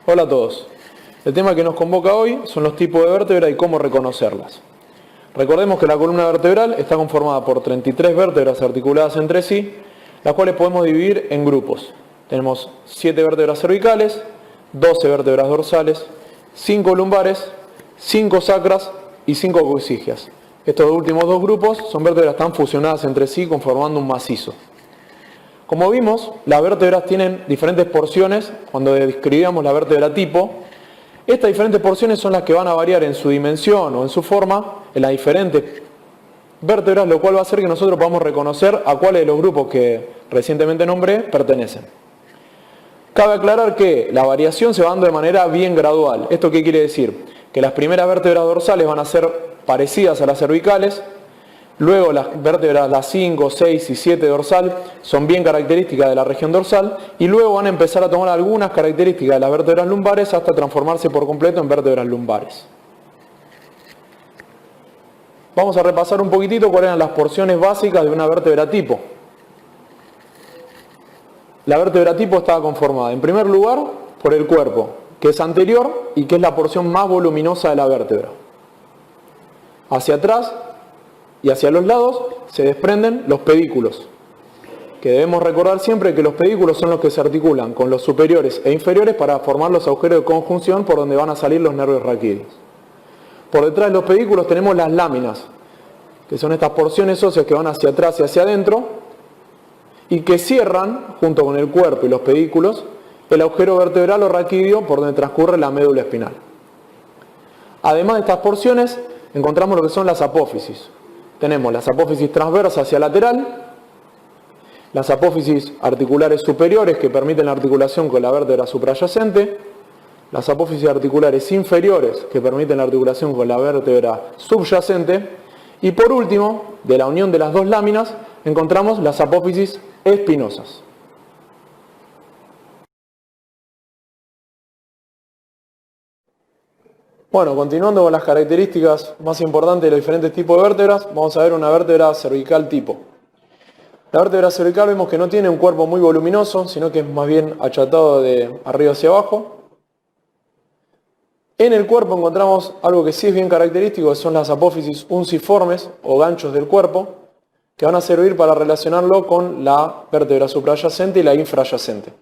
Hola a todos. El tema que nos convoca hoy son los tipos de vértebra y cómo reconocerlas. Recordemos que la columna vertebral está conformada por 33 vértebras articuladas entre sí, las cuales podemos dividir en grupos. Tenemos 7 vértebras cervicales, 12 vértebras dorsales, 5 lumbares, 5 sacras y 5 coxígeas. Estos últimos dos grupos son vértebras que están fusionadas entre sí conformando un macizo. Como vimos, las vértebras tienen diferentes porciones cuando describíamos la vértebra tipo. Estas diferentes porciones son las que van a variar en su dimensión o en su forma en las diferentes vértebras, lo cual va a hacer que nosotros podamos reconocer a cuáles de los grupos que recientemente nombré pertenecen. Cabe aclarar que la variación se va dando de manera bien gradual. ¿Esto qué quiere decir? Que las primeras vértebras dorsales van a ser parecidas a las cervicales. Luego las vértebras, las 5, 6 y 7 dorsal, son bien características de la región dorsal y luego van a empezar a tomar algunas características de las vértebras lumbares hasta transformarse por completo en vértebras lumbares. Vamos a repasar un poquitito cuáles eran las porciones básicas de una vértebra tipo. La vértebra tipo estaba conformada en primer lugar por el cuerpo, que es anterior y que es la porción más voluminosa de la vértebra. Hacia atrás y hacia los lados se desprenden los pedículos, que debemos recordar siempre que los pedículos son los que se articulan con los superiores e inferiores para formar los agujeros de conjunción por donde van a salir los nervios raquídeos. Por detrás de los pedículos tenemos las láminas, que son estas porciones óseas que van hacia atrás y hacia adentro y que cierran, junto con el cuerpo y los pedículos, el agujero vertebral o raquídeo por donde transcurre la médula espinal. Además de estas porciones, encontramos lo que son las apófisis. Tenemos las apófisis transversas hacia lateral, las apófisis articulares superiores que permiten la articulación con la vértebra suprayacente, las apófisis articulares inferiores que permiten la articulación con la vértebra subyacente y por último, de la unión de las dos láminas, encontramos las apófisis espinosas. Bueno, continuando con las características más importantes de los diferentes tipos de vértebras, vamos a ver una vértebra cervical tipo. La vértebra cervical vemos que no tiene un cuerpo muy voluminoso, sino que es más bien achatado de arriba hacia abajo. En el cuerpo encontramos algo que sí es bien característico, que son las apófisis unciformes o ganchos del cuerpo, que van a servir para relacionarlo con la vértebra suprayacente y la infrayacente.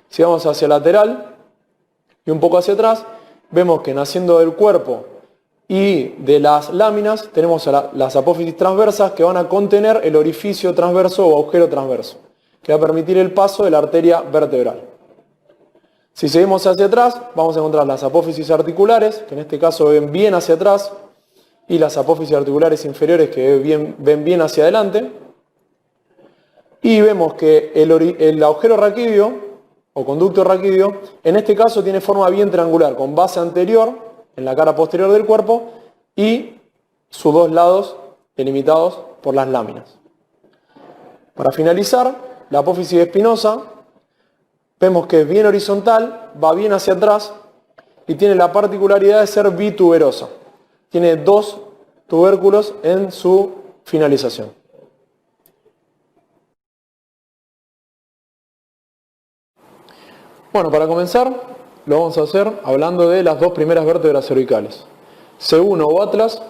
Si vamos hacia lateral y un poco hacia atrás, vemos que naciendo del cuerpo y de las láminas tenemos las apófisis transversas que van a contener el orificio transverso o agujero transverso, que va a permitir el paso de la arteria vertebral. Si seguimos hacia atrás, vamos a encontrar las apófisis articulares, que en este caso ven bien hacia atrás, y las apófisis articulares inferiores que ven bien hacia adelante. Y vemos que el agujero raquídeo o conducto raquídeo, en este caso tiene forma bien triangular, con base anterior en la cara posterior del cuerpo y sus dos lados delimitados por las láminas. Para finalizar, la apófisis espinosa, vemos que es bien horizontal, va bien hacia atrás y tiene la particularidad de ser bituberosa. Tiene dos tubérculos en su finalización. Bueno, para comenzar, lo vamos a hacer hablando de las dos primeras vértebras cervicales. C1 o atlas,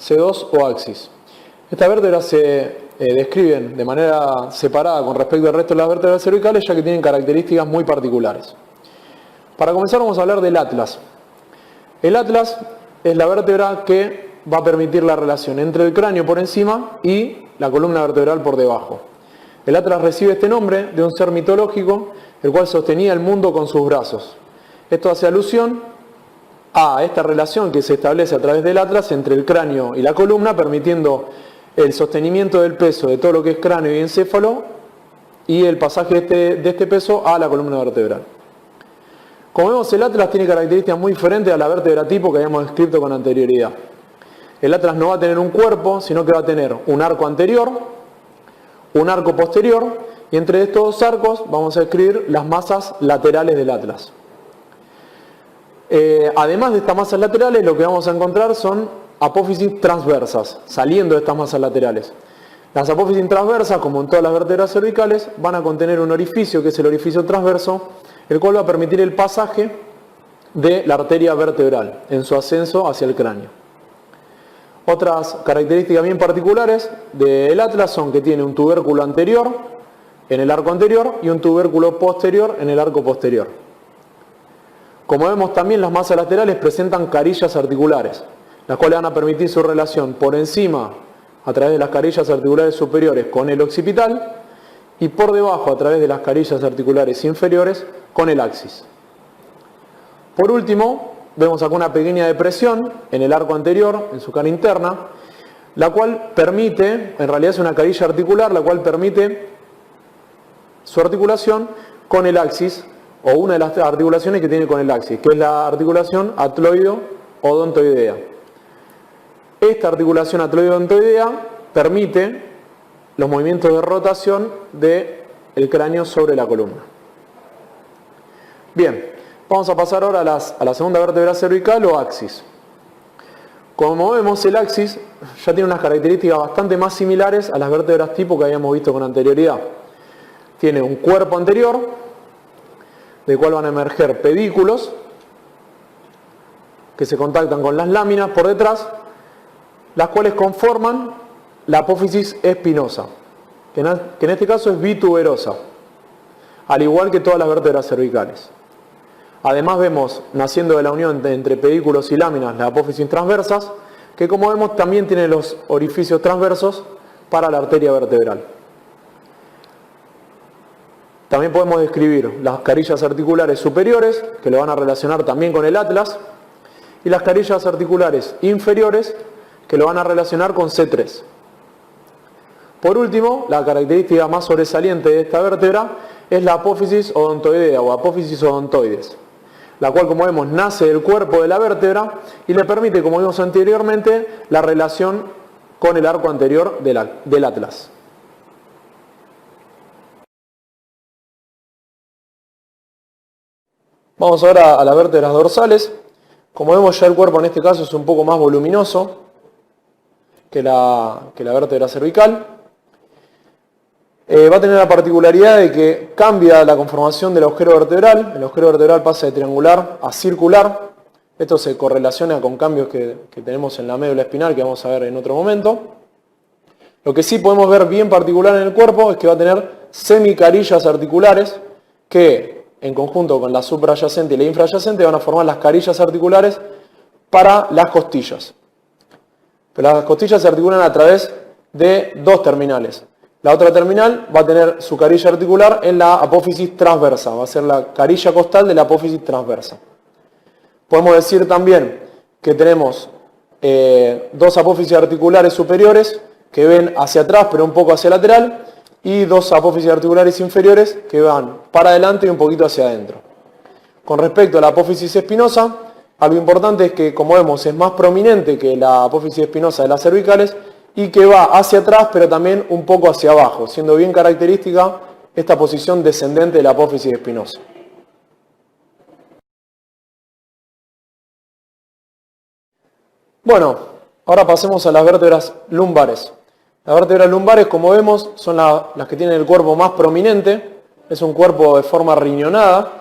C2 o axis. Estas vértebras se describen de manera separada con respecto al resto de las vértebras cervicales, ya que tienen características muy particulares. Para comenzar vamos a hablar del atlas. El atlas es la vértebra que va a permitir la relación entre el cráneo por encima y la columna vertebral por debajo. El atlas recibe este nombre de un ser mitológico, el cual sostenía el mundo con sus brazos. Esto hace alusión a esta relación que se establece a través del atlas entre el cráneo y la columna, permitiendo el sostenimiento del peso de todo lo que es cráneo y encéfalo y el pasaje de este peso a la columna vertebral. Como vemos, el atlas tiene características muy diferentes a la vértebra tipo que habíamos descrito con anterioridad. El atlas no va a tener un cuerpo, sino que va a tener un arco anterior, un arco posterior, y entre estos dos arcos vamos a describir las masas laterales del atlas. Además de estas masas laterales, lo que vamos a encontrar son apófisis transversas, saliendo de estas masas laterales. Las apófisis transversas, como en todas las vértebras cervicales, van a contener un orificio, que es el orificio transverso, el cual va a permitir el pasaje de la arteria vertebral en su ascenso hacia el cráneo. Otras características bien particulares del atlas son que tiene un tubérculo anterior en el arco anterior y un tubérculo posterior en el arco posterior. Como vemos, también las masas laterales presentan carillas articulares, las cuales van a permitir su relación por encima a través de las carillas articulares superiores con el occipital y por debajo a través de las carillas articulares inferiores con el axis. Por último, vemos acá una pequeña depresión en el arco anterior, en su cara interna, la cual permite, en realidad es una carilla articular, la cual permite su articulación con el axis, o una de las articulaciones que tiene con el axis, que es la articulación atloido-odontoidea. Esta articulación atloido-odontoidea permite los movimientos de rotación del cráneo sobre la columna. Bien, vamos a pasar ahora a la segunda vértebra cervical o axis. Como vemos, el axis ya tiene unas características bastante más similares a las vértebras tipo que habíamos visto con anterioridad. Tiene un cuerpo anterior, del cual van a emerger pedículos que se contactan con las láminas por detrás, las cuales conforman la apófisis espinosa, que en este caso es bituberosa, al igual que todas las vértebras cervicales. Además vemos, naciendo de la unión entre pedículos y láminas, las apófisis transversas, que como vemos también tiene los orificios transversos para la arteria vertebral. También podemos describir las carillas articulares superiores, que lo van a relacionar también con el atlas, y las carillas articulares inferiores, que lo van a relacionar con C3. Por último, la característica más sobresaliente de esta vértebra es la apófisis odontoidea o apófisis odontoides, la cual, como vemos, nace del cuerpo de la vértebra y le permite, como vimos anteriormente, la relación con el arco anterior del atlas. Vamos ahora a las vértebras dorsales. Como vemos, ya el cuerpo en este caso es un poco más voluminoso que la vértebra cervical. Va a tener la particularidad de que cambia la conformación del agujero vertebral. El agujero vertebral pasa de triangular a circular. Esto se correlaciona con cambios que tenemos en la médula espinal, que vamos a ver en otro momento. Lo que sí podemos ver bien particular en el cuerpo es que va a tener semicarillas articulares que, en conjunto con la suprayacente y la infrayacente, van a formar las carillas articulares para las costillas. Pero las costillas se articulan a través de dos terminales. La otra terminal va a tener su carilla articular en la apófisis transversa, va a ser la carilla costal de la apófisis transversa. Podemos decir también que tenemos dos apófisis articulares superiores que ven hacia atrás pero un poco hacia lateral, y dos apófisis articulares inferiores que van para adelante y un poquito hacia adentro. Con respecto a la apófisis espinosa, algo importante es que, como vemos, es más prominente que la apófisis espinosa de las cervicales y que va hacia atrás pero también un poco hacia abajo, siendo bien característica esta posición descendente de la apófisis espinosa. Bueno, ahora pasemos a las vértebras lumbares. Las vértebras lumbares, como vemos, son las que tienen el cuerpo más prominente. Es un cuerpo de forma riñonada.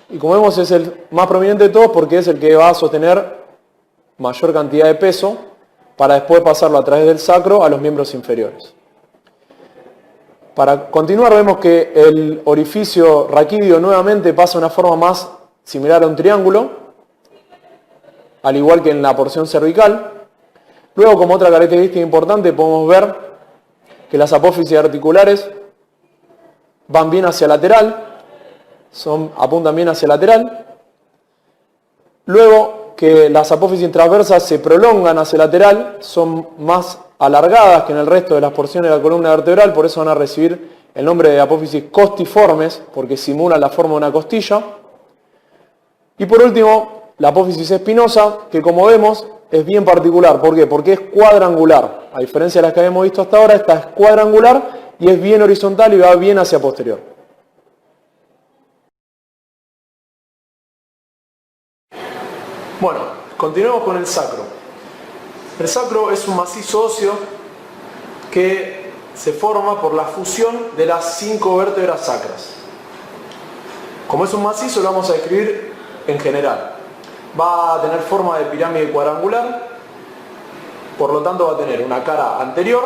Y como vemos, es el más prominente de todos porque es el que va a sostener mayor cantidad de peso para después pasarlo a través del sacro a los miembros inferiores. Para continuar, vemos que el orificio raquídeo nuevamente pasa de una forma más similar a un triángulo, al igual que en la porción cervical. Luego, como otra característica importante, podemos ver que las apófisis articulares van bien hacia lateral, apuntan bien hacia lateral. Luego, que las apófisis transversas se prolongan hacia lateral, son más alargadas que en el resto de las porciones de la columna vertebral, por eso van a recibir el nombre de apófisis costiformes, porque simulan la forma de una costilla. Y por último, la apófisis espinosa, que como vemos es bien particular. ¿Por qué? Porque es cuadrangular. A diferencia de las que habíamos visto hasta ahora, esta es cuadrangular y es bien horizontal y va bien hacia posterior. Bueno, continuemos con el sacro. El sacro es un macizo óseo que se forma por la fusión de las 5 vértebras sacras. Como es un macizo, lo vamos a describir en general. Va a tener forma de pirámide cuadrangular, por lo tanto va a tener una cara anterior,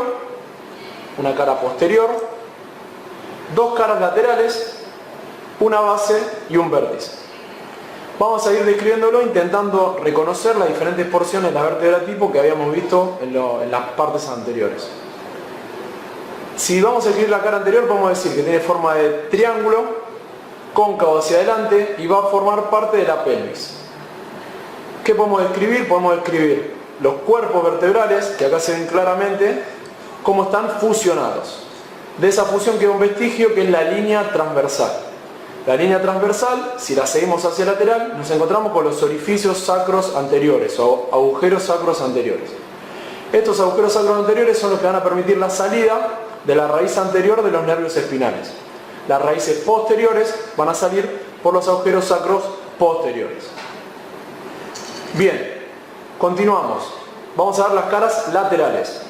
una cara posterior, dos caras laterales, una base y un vértice. Vamos a ir describiéndolo intentando reconocer las diferentes porciones de la vértebra tipo que habíamos visto en las partes anteriores. Si vamos a escribir la cara anterior, podemos decir que tiene forma de triángulo, cóncavo hacia adelante y va a formar parte de la pelvis. ¿Qué podemos describir? Podemos describir los cuerpos vertebrales, que acá se ven claramente, cómo están fusionados. De esa fusión queda un vestigio que es la línea transversal. La línea transversal, si la seguimos hacia el lateral, nos encontramos con los orificios sacros anteriores o agujeros sacros anteriores. Estos agujeros sacros anteriores son los que van a permitir la salida de la raíz anterior de los nervios espinales. Las raíces posteriores van a salir por los agujeros sacros posteriores. Bien, continuamos. Vamos a ver las caras laterales.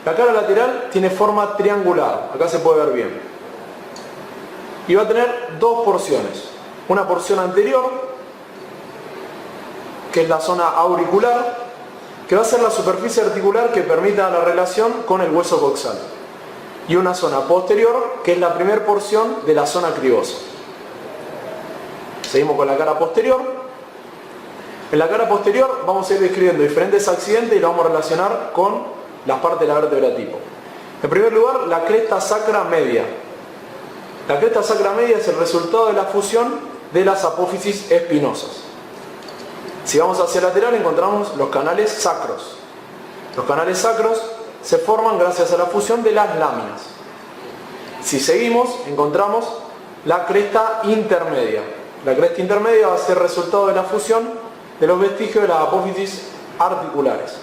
La cara lateral tiene forma triangular, acá se puede ver bien. Y va a tener dos porciones. Una porción anterior, que es la zona auricular, que va a ser la superficie articular que permita la relación con el hueso coxal. Y una zona posterior, que es la primera porción de la zona cribosa. Seguimos con la cara posterior. En la cara posterior vamos a ir describiendo diferentes accidentes y lo vamos a relacionar con las partes de la vértebra tipo. En primer lugar, la cresta sacra media. La cresta sacra media es el resultado de la fusión de las apófisis espinosas. Si vamos hacia el lateral encontramos los canales sacros. Los canales sacros se forman gracias a la fusión de las láminas. Si seguimos encontramos la cresta intermedia. La cresta intermedia va a ser resultado de la fusión de los vestigios de las apófisis articulares.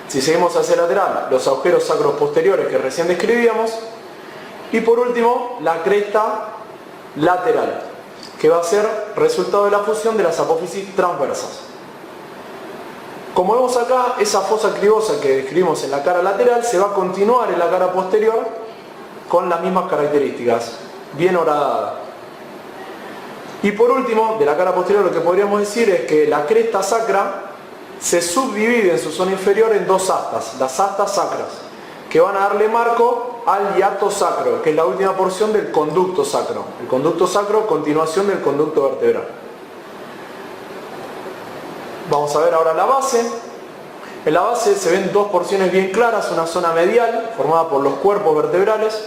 Si seguimos hacia el lateral, los agujeros sacros posteriores que recién describíamos. Y por último, la cresta lateral, que va a ser resultado de la fusión de las apófisis transversas. Como vemos acá, esa fosa cribosa que describimos en la cara lateral se va a continuar en la cara posterior con las mismas características, bien horadada. Y por último, de la cara posterior lo que podríamos decir es que la cresta sacra se subdivide en su zona inferior en dos astas, las astas sacras, que van a darle marco al hiato sacro, que es la última porción del conducto sacro. El conducto sacro, continuación del conducto vertebral. Vamos a ver ahora la base. En la base se ven dos porciones bien claras, una zona medial, formada por los cuerpos vertebrales,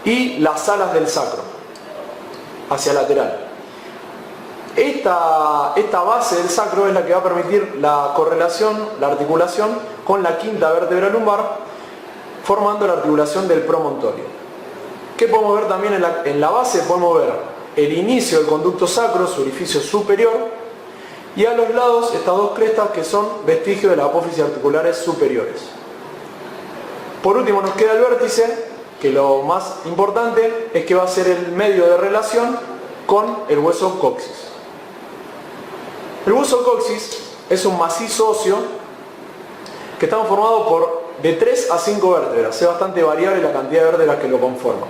y las alas del sacro, hacia lateral. Esta base del sacro es la que va a permitir la correlación, la articulación con la quinta vértebra lumbar, formando la articulación del promontorio. ¿Qué podemos ver también en la base? Podemos ver el inicio del conducto sacro, su orificio superior, y a los lados estas dos crestas que son vestigios de las apófisis articulares superiores. Por último nos queda el vértice, que lo más importante es que va a ser el medio de relación con el hueso coxis. El hueso coxis es un macizo óseo que está formado de 3 a 5 vértebras. Es bastante variable la cantidad de vértebras que lo conforman.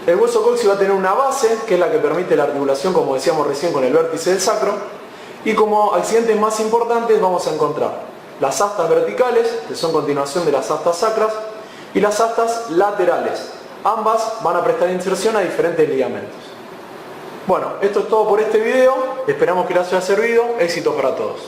El hueso coxis va a tener una base, que es la que permite la articulación, como decíamos recién, con el vértice del sacro. Y como accidentes más importantes vamos a encontrar las astas verticales, que son continuación de las astas sacras, y las astas laterales. Ambas van a prestar inserción a diferentes ligamentos. Bueno, esto es todo por este video. Esperamos que les haya servido. Éxitos para todos.